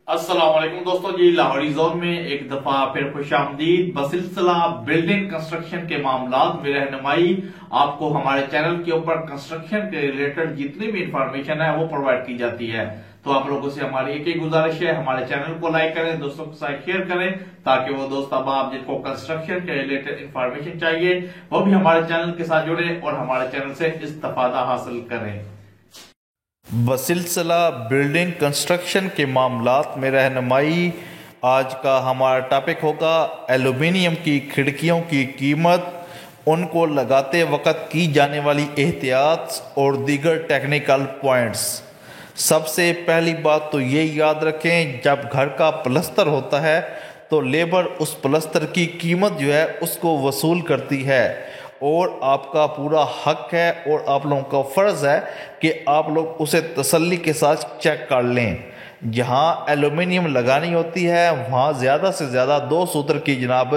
السلام علیکم دوستوں جی، لاہوری زون میں ایک دفعہ پھر خوش آمدید۔ بسلسلہ بلڈنگ کنسٹرکشن کے معاملات میں رہنمائی آپ کو ہمارے چینل کے اوپر کنسٹرکشن کے ریلیٹڈ جتنی بھی انفارمیشن ہے وہ پرووائڈ کی جاتی ہے۔ تو آپ لوگوں سے ہماری ایک ہی گزارش ہے، ہمارے چینل کو لائک کریں، دوستوں کے ساتھ شیئر کریں تاکہ وہ دوست احباب جن کو کنسٹرکشن کے ریلیٹڈ انفارمیشن چاہیے وہ بھی ہمارے چینل کے ساتھ جڑیں اور ہمارے چینل سے استفادہ حاصل کریں۔ بسلسلہ بلڈنگ کنسٹرکشن کے معاملات میں رہنمائی، آج کا ہمارا ٹاپک ہوگا ایلومینیم کی کھڑکیوں کی قیمت، ان کو لگاتے وقت کی جانے والی احتیاط اور دیگر ٹیکنیکل پوائنٹس۔ سب سے پہلی بات تو یہ یاد رکھیں، جب گھر کا پلستر ہوتا ہے تو لیبر اس پلستر کی قیمت جو ہے اس کو وصول کرتی ہے، اور آپ کا پورا حق ہے اور آپ لوگوں کا فرض ہے کہ آپ لوگ اسے تسلی کے ساتھ چیک کر لیں۔ جہاں ایلومینیم لگانی ہوتی ہے وہاں زیادہ سے زیادہ 2 سوتر کی جناب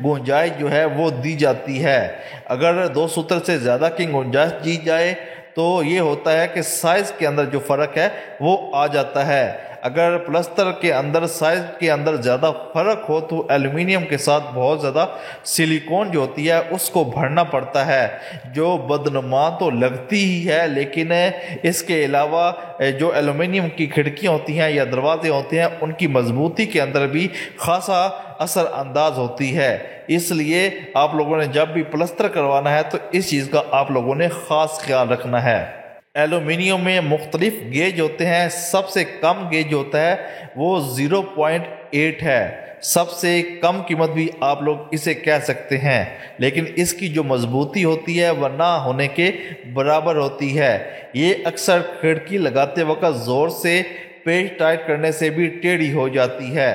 گنجائش جو ہے وہ دی جاتی ہے۔ اگر 2 سوتر سے زیادہ کی گنجائش دی جائے تو یہ ہوتا ہے کہ سائز کے اندر جو فرق ہے وہ آ جاتا ہے۔ اگر پلستر کے اندر سائز کے اندر زیادہ فرق ہو تو ایلومینیم کے ساتھ بہت زیادہ سلیکون جو ہوتی ہے اس کو بھرنا پڑتا ہے، جو بدنما تو لگتی ہی ہے، لیکن اس کے علاوہ جو ایلومینیم کی کھڑکیاں ہوتی ہیں یا دروازے ہوتے ہیں ان کی مضبوطی کے اندر بھی خاصا اثر انداز ہوتی ہے۔ اس لیے آپ لوگوں نے جب بھی پلستر کروانا ہے تو اس چیز کا آپ لوگوں نے خاص خیال رکھنا ہے۔ ایلومینیم میں مختلف گیج ہوتے ہیں، سب سے کم گیج ہوتا ہے وہ 0.8 ہے، سب سے کم قیمت بھی آپ لوگ اسے کہہ سکتے ہیں، لیکن اس کی جو مضبوطی ہوتی ہے وہ نہ ہونے کے برابر ہوتی ہے۔ یہ اکثر کھڑکی لگاتے وقت زور سے پیچ ٹائٹ کرنے سے بھی ٹیڑھی ہو جاتی ہے۔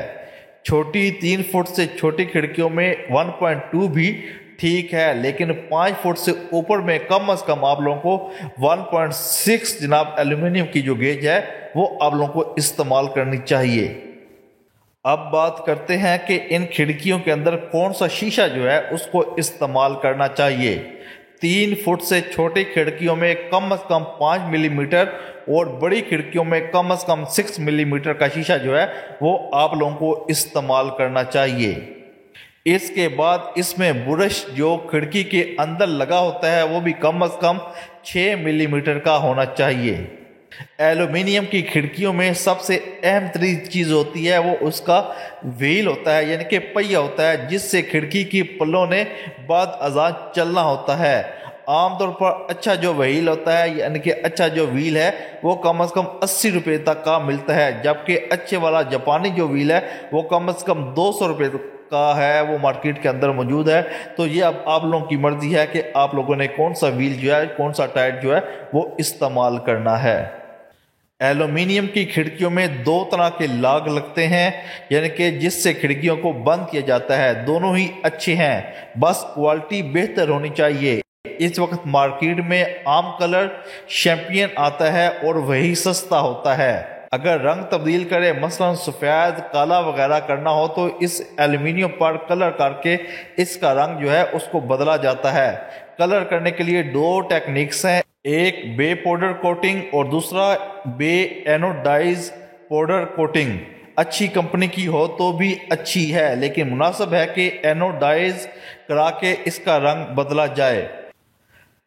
چھوٹی 3 فٹ سے چھوٹی کھڑکیوں میں 1.2 بھی ٹھیک ہے، لیکن 5 فٹ سے اوپر میں کم از کم آپ لوگوں کو 1.6 جناب ایلومینیم کی جو گیج ہے وہ آپ لوگوں کو استعمال کرنی چاہیے۔ اب بات کرتے ہیں کہ ان کھڑکیوں کے اندر کون سا شیشہ جو ہے اس کو استعمال کرنا چاہیے۔ 3 فٹ سے چھوٹی کھڑکیوں میں کم از کم 5 ملی میٹر اور بڑی کھڑکیوں میں کم از کم 6 ملی میٹر کا شیشہ جو ہے وہ آپ لوگوں کو استعمال کرنا چاہیے۔ اس کے بعد اس میں برش جو کھڑکی کے اندر لگا ہوتا ہے وہ بھی کم از کم 6 ملی میٹر کا ہونا چاہیے۔ ایلومینیم کی کھڑکیوں میں سب سے اہم ترین چیز ہوتی ہے وہ اس کا وہیل ہوتا ہے، یعنی کہ پہیہ ہوتا ہے جس سے کھڑکی کی پلوں نے بعد ازاں چلنا ہوتا ہے۔ عام طور پر اچھا جو وہیل ہوتا ہے یعنی کہ اچھا جو وہیل ہے وہ کم از کم 80 روپے تک کا ملتا ہے، جبکہ اچھے والا جاپانی جو وہیل ہے وہ کم از کم 200 روپے کا ہے، وہ مارکیٹ کے اندر موجود ہے۔ تو یہ اب آپ لوگوں کی مرضی ہے کہ آپ لوگوں نے کون سا وہیل جو ہے، کون سا ٹائر جو ہے وہ استعمال کرنا ہے۔ ایلومینیم کی کھڑکیوں میں 2 طرح کے لاگ لگتے ہیں، یعنی کہ جس سے کھڑکیوں کو بند کیا جاتا ہے، دونوں ہی اچھے ہیں، بس کوالٹی بہتر ہونی چاہیے۔ اس وقت مارکیٹ میں عام کلر چیمپئن آتا ہے اور وہی سستا ہوتا ہے۔ اگر رنگ تبدیل کرے، مثلا سفید، کالا وغیرہ کرنا ہو تو اس ایلومینیم پر کلر کر کے اس کا رنگ جو ہے اس کو بدلا جاتا ہے۔ کلر کرنے کے لیے 2 ٹیکنیکس ہیں، ایک بے پاؤڈر کوٹنگ اور دوسرا بے اینوڈائز پاؤڈر کوٹنگ۔ اچھی کمپنی کی ہو تو بھی اچھی ہے، لیکن مناسب ہے کہ اینوڈائز کرا کے اس کا رنگ بدلا جائے۔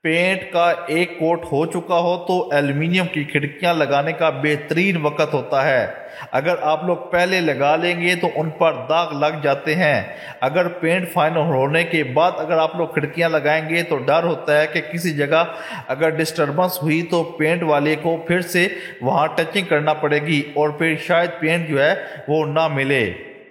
پینٹ کا ایک کوٹ ہو چکا ہو تو ایلومینیم کی کھڑکیاں لگانے کا بہترین وقت ہوتا ہے۔ اگر آپ لوگ پہلے لگا لیں گے تو ان پر داغ لگ جاتے ہیں۔ اگر پینٹ فائنل ہونے کے بعد اگر آپ لوگ کھڑکیاں لگائیں گے تو ڈر ہوتا ہے کہ کسی جگہ اگر ڈسٹربنس ہوئی تو پینٹ والے کو پھر سے وہاں ٹچنگ کرنا پڑے گی اور پھر شاید پینٹ جو ہے وہ نہ ملے۔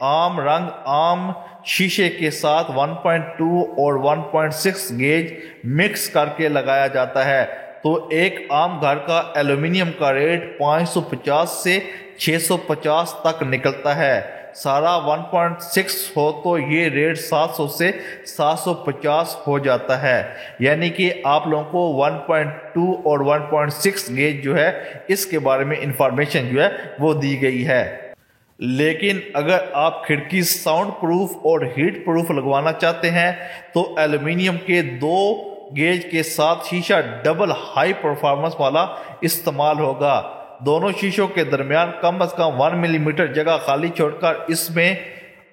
عام رنگ عام شیشے کے ساتھ 1.2 اور 1.6 گیج مکس کر کے لگایا جاتا ہے، تو ایک عام گھر کا ایلومینیم کا ریٹ 550 سے 650 تک نکلتا ہے۔ سارا 1.6 ہو تو یہ ریٹ 700 سے 750 ہو جاتا ہے، یعنی کہ آپ لوگوں کو 1.2 اور 1.6 گیج جو ہے اس کے بارے میں انفارمیشن جو ہے وہ دی گئی ہے۔ لیکن اگر آپ کھڑکی ساؤنڈ پروف اور ہیٹ پروف لگوانا چاہتے ہیں تو ایلومینیم کے 2 گیج کے ساتھ شیشہ ڈبل ہائی پرفارمنس والا استعمال ہوگا۔ دونوں شیشوں کے درمیان کم از کم 1 ملی میٹر جگہ خالی چھوڑ کر اس میں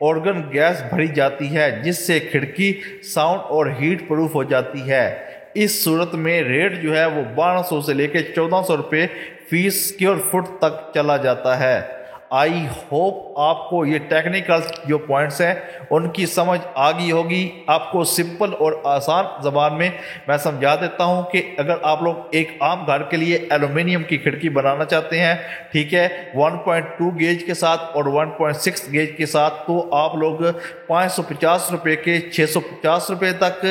آرگن گیس بھری جاتی ہے، جس سے کھڑکی ساؤنڈ اور ہیٹ پروف ہو جاتی ہے۔ اس صورت میں ریٹ جو ہے وہ 1200 سے لے کے 1400 روپے فی اسکوائر فٹ تک چلا جاتا ہے۔ آئی ہوپ آپ کو یہ ٹیکنیکل جو پوائنٹس ہیں ان کی سمجھ آ گئی ہوگی۔ آپ کو سمپل اور آسان زبان میں سمجھا دیتا ہوں کہ اگر آپ لوگ ایک عام گھر کے لیے ایلومینیم کی کھڑکی بنانا چاہتے ہیں، ٹھیک ہے، 1.2 گیج کے ساتھ اور 1.6 گیج کے ساتھ، تو آپ لوگ 550 روپے کے 650 روپے تک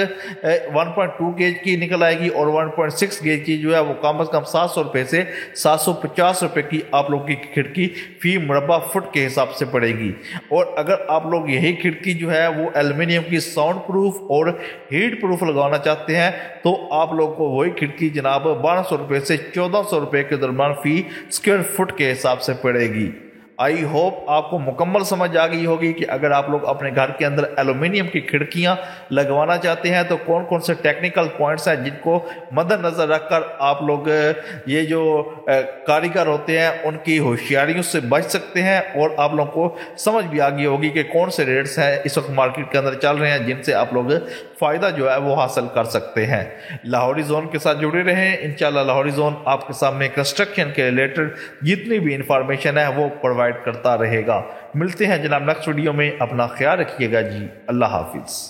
1.2 گیج کی نکل آئے گی، اور 1.6 گیج کی جو ہے وہ کم از کم 700 روپے سے 750 روپے کی آپ لوگ کی کھڑکی فی مربع فٹ کے حساب سے پڑے گی۔ اور اگر آپ لوگ یہی کھڑکی جو ہے وہ ایلومینیم کی ساؤنڈ پروف اور ہیٹ پروف لگانا چاہتے ہیں تو آپ لوگ کو وہی کھڑکی جناب 1200 روپے سے 1400 روپے کے درمیان فی اسکوائر فٹ کے حساب سے پڑے گی۔ آئی ہوپ آپ کو مکمل سمجھ آ گئی ہوگی کہ اگر آپ لوگ اپنے گھر کے اندر ایلومینیم کی کھڑکیاں لگوانا چاہتے ہیں تو کون کون سے ٹیکنیکل پوائنٹس ہیں جن کو مد نظر رکھ کر آپ لوگ یہ جو کاریگر ہوتے ہیں ان کی ہوشیاریوں سے بچ سکتے ہیں، اور آپ لوگوں کو سمجھ بھی آ گئی ہوگی کہ کون سے ریٹس ہیں اس وقت مارکیٹ کے اندر چل رہے ہیں جن سے آپ لوگ فائدہ جو ہے وہ حاصل کر سکتے ہیں۔ لاہوری زون کے ساتھ جڑے رہیں، انشاءاللہ لاہوری زون آپ کے سامنے کنسٹرکشن کے ریلیٹڈ جتنی بھی انفارمیشن ہے وہ پرووائڈ کرتا رہے گا۔ ملتے ہیں جناب نیکسٹ ویڈیو میں، اپنا خیال رکھیے گا جی، اللہ حافظ۔